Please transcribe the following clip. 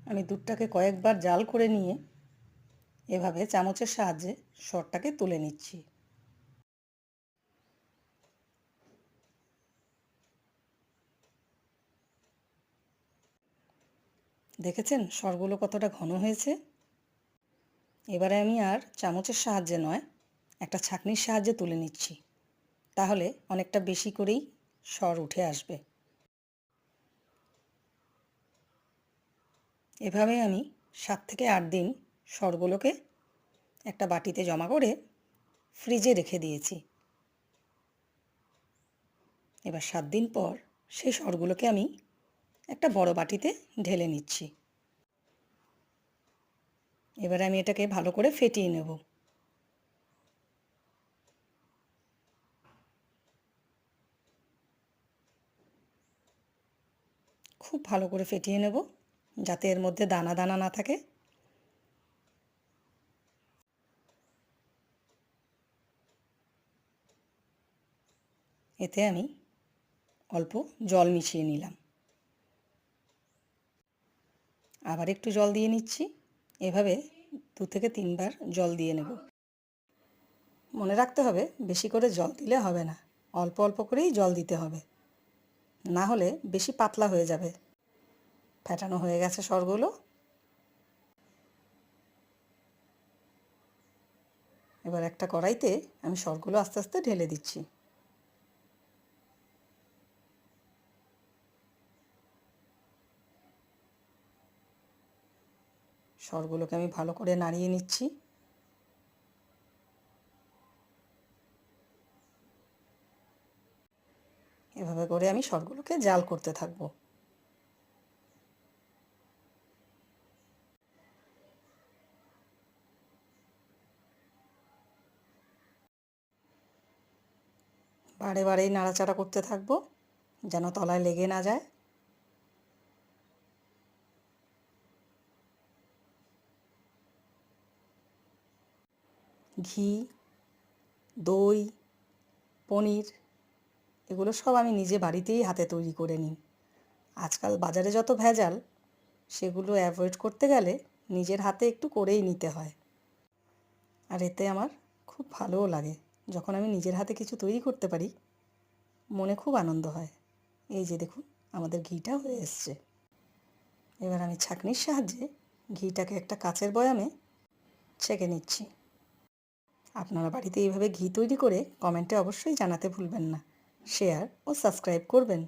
আমি দুধটাকে কয়েকবার জাল করে নিয়ে এভাবে চামচের সাহায্যে সরটাকে তুলে নিচ্ছি। দেখেছেন সরগুলো কতটা ঘন হয়েছে? এবারে আমি আর চামচের সাহায্যে নয়, একটা ছাঁকনির সাহায্যে তুলে নিচ্ছি। তাহলে অনেকটা বেশি করেই সর উঠে আসবে। এভাবে আমি 7 থেকে 8 দিন সরগুলোকে একটা বাটিতে জমা করে ফ্রিজে রেখে দিয়েছি। এবার 7 দিন পর সেই সরগুলোকে আমি একটা বড় বাটিতে ঢেলে নিচ্ছি। এবারে আমি এটাকে ভালো করে ফেটিয়ে নেব। খুব ভালো করে ফেটিয়ে নেব যাতে এর মধ্যে দানা দানা না থাকে। এতে আমি অল্প জল মিশিয়ে নিলাম। আবার একটু জল দিয়ে নিচ্ছি। এভাবে 2 থেকে 3 বার জল দিয়ে নেব। মনে রাখতে হবে বেশি করে জল দিলে হবে না, অল্প অল্প করেই জল দিতে হবে, না হলে বেশি পাতলা হয়ে যাবে। ফেটানো হয়ে গেছে সরগুলো। এবার একটা কড়াইতে আমি সরগুলো আস্তে আস্তে ঢেলে দিচ্ছি। সরগুলোকে আমি ভালো করে নাড়িয়ে নিচ্ছি। এভাবে করে আমি সরগুলোকে জাল করতে থাকব। বারে বারেই নাড়াচাড়া করতে থাকব যেন তলায় লেগে না যায়। ঘি, দই, পনির এগুলো সব আমি নিজে বাড়িতেই হাতে তৈরি করে নিই। আজকাল বাজারে যত ভেজাল সেগুলো অ্যাভয়েড করতে গেলে নিজের হাতে একটু করেই নিতে হয়। আর এতে আমার খুব ভালোও লাগে। যখন আমি নিজের হাতে কিছু তৈরি করতে পারি মনে খুব আনন্দ হয়। এই যে দেখুন আমাদের ঘিটা হয়ে এসছে। এবার আমি ছাঁকনির সাহায্যে ঘিটাকে একটা কাচের বয়ামে ছেঁকে নিচ্ছি। আপনারা বাড়িতে এইভাবে ঘি তৈরি করে কমেন্টে অবশ্যই জানাতে ভুলবেন না। শেয়ার ও সাবস্ক্রাইব করবেন।